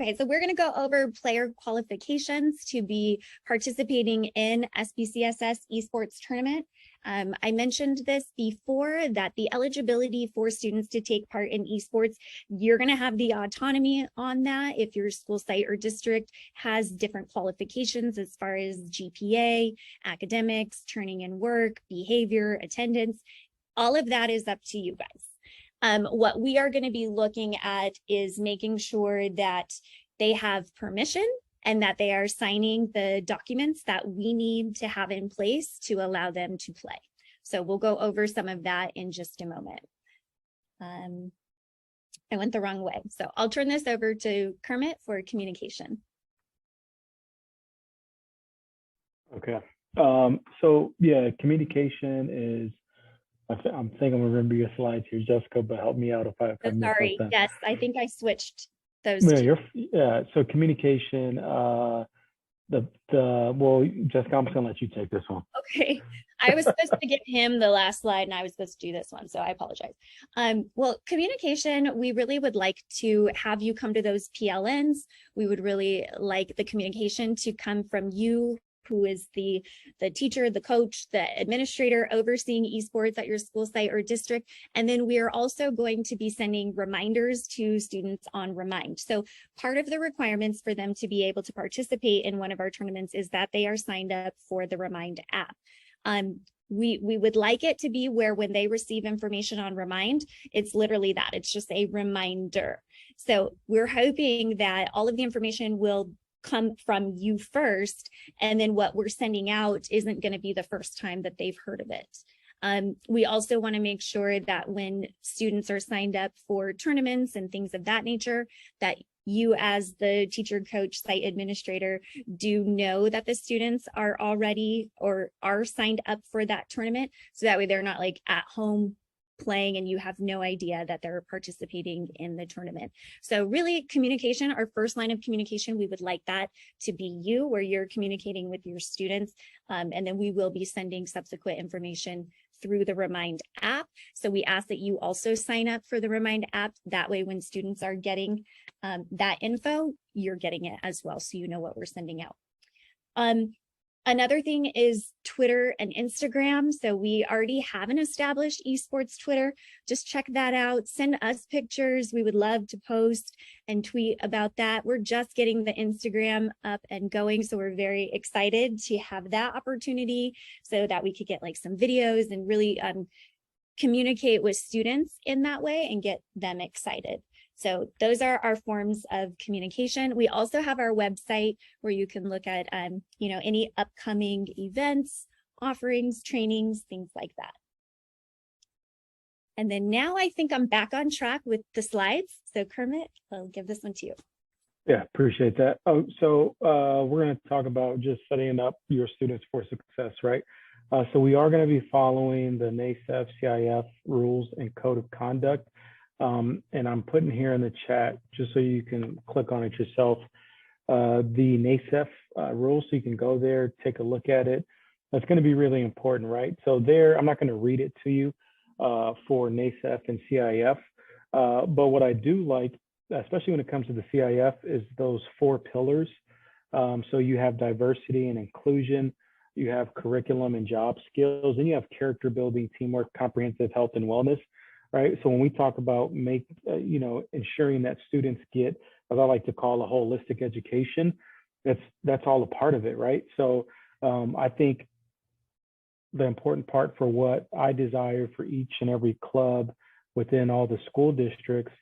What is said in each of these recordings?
Okay, so we're going to go over player qualifications to be participating in SBCSS Esports tournament. I mentioned this before, that the eligibility for students to take part in esports, you're going to have the autonomy on that if your school site or district has different qualifications as far as GPA, academics, turning in work, behavior, attendance. All of that is up to you guys. What we are going to be looking at is making sure that they have permission and that they are signing the documents that we need to have in place to allow them to play. So we'll go over some of that in just a moment. I went the wrong way. So I'll turn this over to Kermit for communication. Okay. So yeah, communication is, I think I'm remember your slides here, Jessica, but help me out if I missed Sorry, something. yes, I think I switched those Yeah, two. So communication, well, Jessica, I'm just gonna let you take this one. Okay, I was supposed to give him the last slide and I was supposed to do this one, so I apologize. Well, communication, we really would like to have you come to those PLNs. We would really like the communication to come from you, who is the teacher, the coach, the administrator overseeing esports at your school site or district. And then we are also going to be sending reminders to students on Remind. So part of the requirements for them to be able to participate in one of our tournaments is that they are signed up for the Remind app. We would like it to be where when they receive information on Remind, it's literally that, it's just a reminder. So we're hoping that all of the information will come from you first, and then what we're sending out isn't going to be the first time that they've heard of it. We also want to make sure that when students are signed up for tournaments and things of that nature, that you as the teacher, coach, site administrator do know that the students are already or are signed up for that tournament. So that way they're not like at home playing and you have no idea that they're participating in the tournament. So really communication, our first line of communication, we would like that to be you, where you're communicating with your students. And then we will be sending subsequent information through the Remind app. So we ask that you also sign up for the Remind app. That way, when students are getting that info, you're getting it as well, so you know what we're sending out. Another thing is Twitter and Instagram. So we already have an established esports Twitter. Just check that out. Send us pictures. We would love to post and tweet about that. We're just getting the Instagram up and going, so we're very excited to have that opportunity so that we could get like some videos and really communicate with students in that way and get them excited. So those are our forms of communication. We also have our website where you can look at, any upcoming events, offerings, trainings, things like that. And then now I think I'm back on track with the slides. So Kermit, I'll give this one to you. Yeah, appreciate that. Oh, so we're going to talk about just setting up your students for success, right? So we are going to be following the NACEF CIF rules and code of conduct. And I'm putting here in the chat, just so you can click on it yourself, the NACEF rules, so you can go there, take a look at it. That's going to be really important, right? So there, I'm not going to read it to you for NACEF and CIF, but what I do like, especially when it comes to the CIF, is those 4 pillars. So you have diversity and inclusion, you have curriculum and job skills, and you have character building, teamwork, comprehensive health and wellness. Right. So when we talk about ensuring that students get, as I like to call, a holistic education, that's all a part of it. Right. So I think the important part for what I desire for each and every club within all the school districts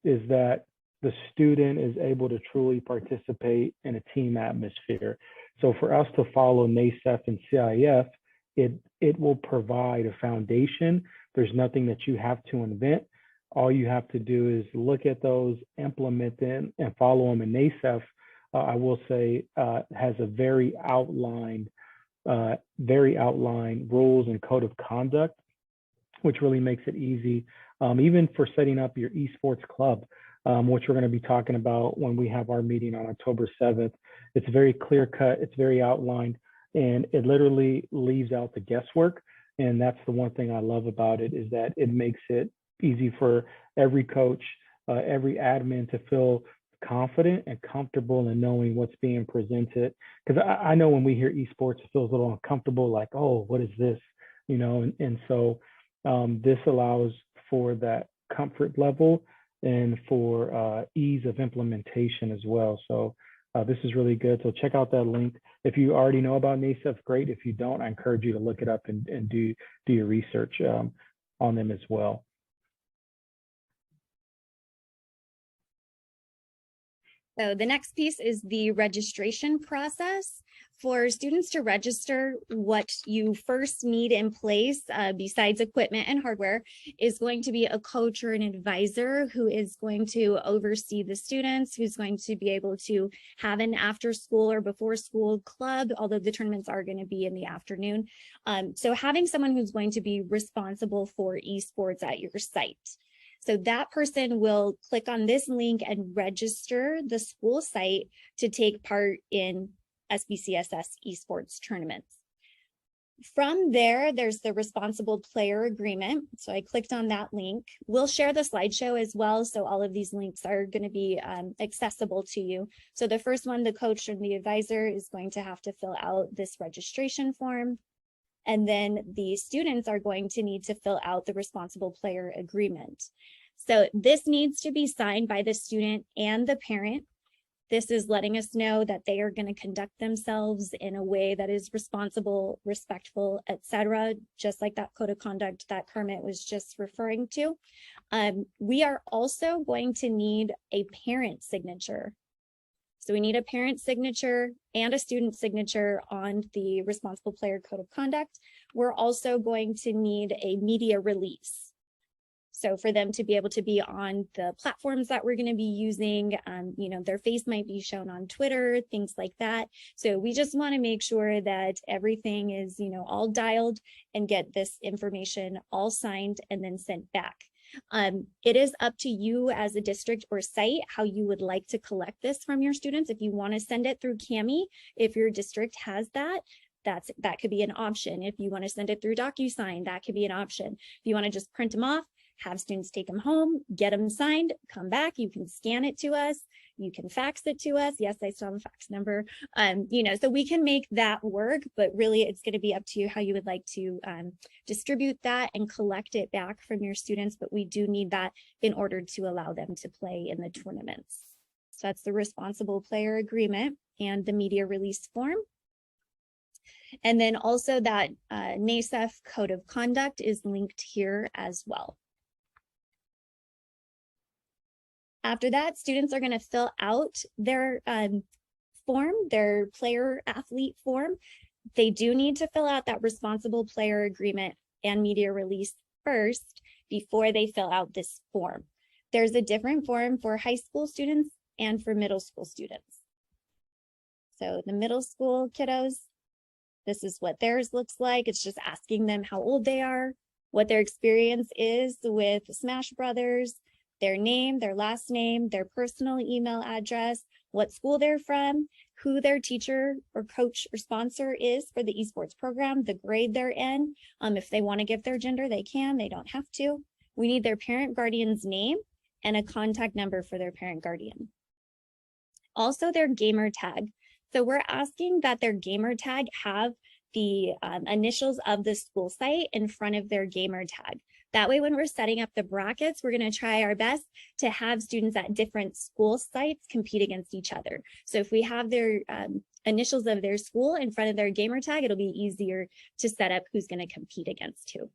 is that the student is able to truly participate in a team atmosphere. So for us to follow NACEF and CIF, it will provide a foundation. There's nothing that you have to invent. All you have to do is look at those, implement them, and follow them. And NACEF, I will say, has a very outlined rules and code of conduct, which really makes it easy, even for setting up your esports club, which we're going to be talking about when we have our meeting on October 7th. It's very clear cut, it's very outlined, and it literally leaves out the guesswork. And that's the one thing I love about it, is that it makes it easy for every coach, every admin to feel confident and comfortable in knowing what's being presented. Because I know when we hear esports, it feels a little uncomfortable, like, oh, what is this? And so this allows for that comfort level and for ease of implementation as well. So this is really good. So check out that link. If you already know about NASEF, great. If you don't, I encourage you to look it up and do your research on them as well. So the next piece is the registration process. For students to register, what you first need in place, besides equipment and hardware, is going to be a coach or an advisor who is going to oversee the students, who's going to be able to have an after school or before school club, although the tournaments are going to be in the afternoon. So having someone who's going to be responsible for esports at your site. So that person will click on this link and register the school site to take part in SBCSS esports tournaments. From there, there's the responsible player agreement. So I clicked on that link. We'll share the slideshow as well. So all of these links are going to be accessible to you. So the first one, the coach and the advisor is going to have to fill out this registration form. And then the students are going to need to fill out the responsible player agreement. So this needs to be signed by the student and the parent. This is letting us know that they are going to conduct themselves in a way that is responsible, respectful, etc., just like that code of conduct that Kermit was just referring to. We are also going to need a parent signature. So we need a parent signature and a student signature on the responsible player code of conduct. We're also going to need a media release. So for them to be able to be on the platforms that we're going to be using, their face might be shown on Twitter, things like that. So we just want to make sure that everything is, all dialed and get this information all signed and then sent back. It is up to you as a district or site how you would like to collect this from your students. If you want to send it through Cami, if your district has that, that could be an option. If you want to send it through DocuSign, that could be an option. If you want to just print them off, have students take them home, get them signed, come back, you can scan it to us, you can fax it to us. Yes, I still have a fax number. So we can make that work, but really it's going to be up to you how you would like to distribute that and collect it back from your students, but we do need that in order to allow them to play in the tournaments. So that's the responsible player agreement and the media release form. And then also that NASEF code of conduct is linked here as well. After that, students are going to fill out their form, their player athlete form. They do need to fill out that responsible player agreement and media release first before they fill out this form. There's a different form for high school students and for middle school students. So the middle school kiddos, this is what theirs looks like. It's just asking them how old they are, what their experience is with Smash Brothers, their name, their last name, their personal email address, what school they're from, who their teacher or coach or sponsor is for the esports program, the grade they're in. If they want to give their gender, they can, they don't have to. We need their parent guardian's name and a contact number for their parent guardian. Also their gamer tag. So we're asking that their gamer tag have the initials of the school site in front of their gamer tag. That way, when we're setting up the brackets, we're going to try our best to have students at different school sites compete against each other. So if we have their initials of their school in front of their gamer tag, it'll be easier to set up who's going to compete against who.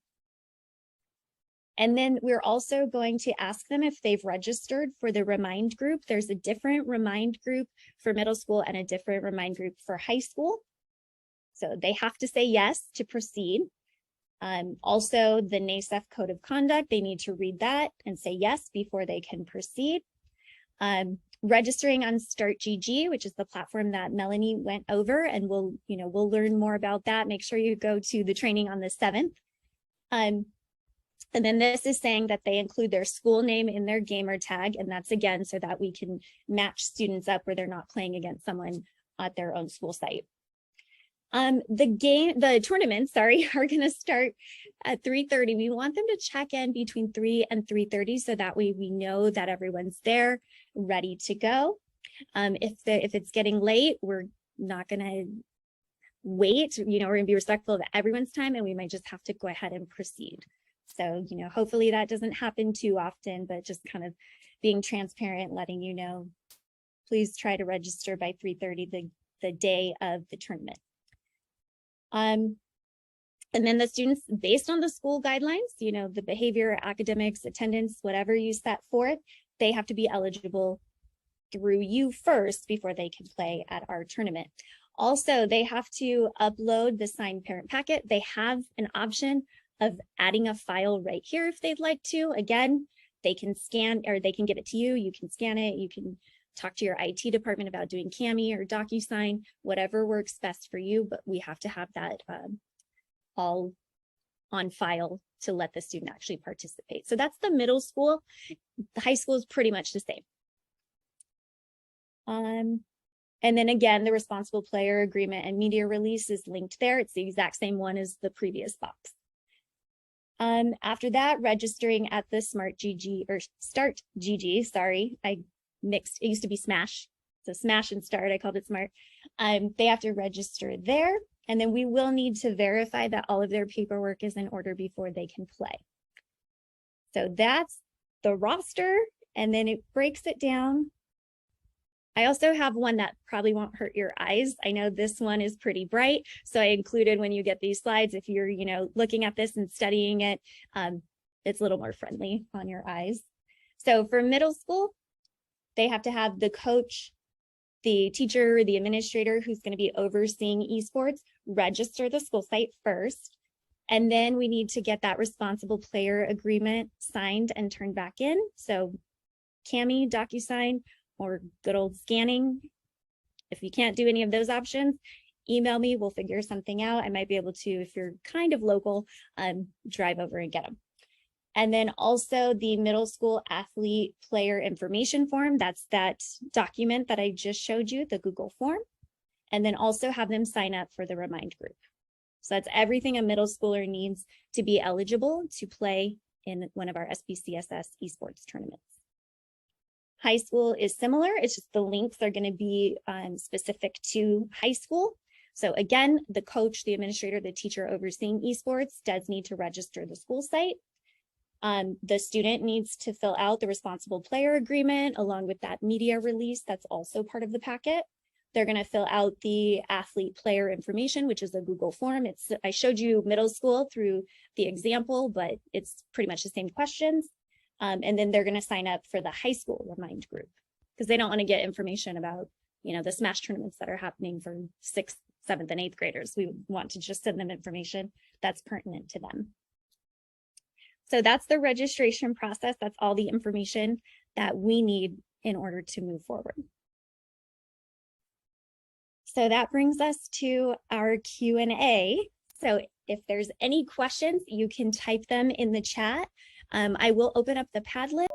And then we're also going to ask them if they've registered for the Remind group. There's a different Remind group for middle school and a different Remind group for high school. So they have to say yes to proceed. Also, the NASEF code of conduct, they need to read that and say yes before they can proceed. Registering on StartGG, which is the platform that Melanie went over, and we'll learn more about that. Make sure you go to the training on the 7th. And then this is saying that they include their school name in their gamer tag, and that's again so that we can match students up where they're not playing against someone at their own school site. The tournaments, sorry, are going to start at 3:30. We want them to check in between 3 and 3:30, so that way we know that everyone's there, ready to go. If it's getting late, we're not going to wait. We're going to be respectful of everyone's time, and we might just have to go ahead and proceed. So, hopefully that doesn't happen too often, but just kind of being transparent, letting you know, please try to register by 3:30 the day of the tournament. And then the students, based on the school guidelines, the behavior, academics, attendance, whatever you set forth, they have to be eligible through you first before they can play at our tournament. Also, they have to upload the signed parent packet. They have an option of adding a file right here if they'd like to. Again, they can scan, or they can give it to you. You can scan it. You can talk to your IT department about doing Cami or DocuSign, whatever works best for you, but we have to have that all on file to let the student actually participate. So that's the middle school. The high school is pretty much the same. And then again, the responsible player agreement and media release is linked there. It's the exact same one as the previous box. After that, registering at the Start GG, sorry, I mixed, it used to be Smash. So Smash and Start, I called it Smart. They have to register there, and then we will need to verify that all of their paperwork is in order before they can play. So that's the roster, and then it breaks it down. I also have one that probably won't hurt your eyes. I know this one is pretty bright, so I included when you get these slides, if you're, looking at this and studying it, it's a little more friendly on your eyes. So for middle school, they have to have the coach, the teacher, the administrator who's going to be overseeing esports register the school site first. And then we need to get that responsible player agreement signed and turned back in. So Cami, DocuSign, or good old scanning. If you can't do any of those options, email me, we'll figure something out. I might be able to, if you're kind of local, drive over and get them. And then also the middle school athlete player information form. That's that document that I just showed you, the Google form. And then also have them sign up for the Remind group. So that's everything a middle schooler needs to be eligible to play in one of our SBCSS esports tournaments. High school is similar. It's just the links are going to be specific to high school. So again, the coach, the administrator, the teacher overseeing esports does need to register the school site. The student needs to fill out the responsible player agreement along with that media release. That's also part of the packet. They're going to fill out the athlete player information, which is a Google form. I showed you middle school through the example, but it's pretty much the same questions. And then they're going to sign up for the high school Remind group because they don't want to get information about, the Smash tournaments that are happening for 6th, 7th, and 8th graders. We want to just send them information that's pertinent to them. So that's the registration process. That's all the information that we need in order to move forward. So that brings us to our Q&A. So if there's any questions, you can type them in the chat. I will open up the Padlet.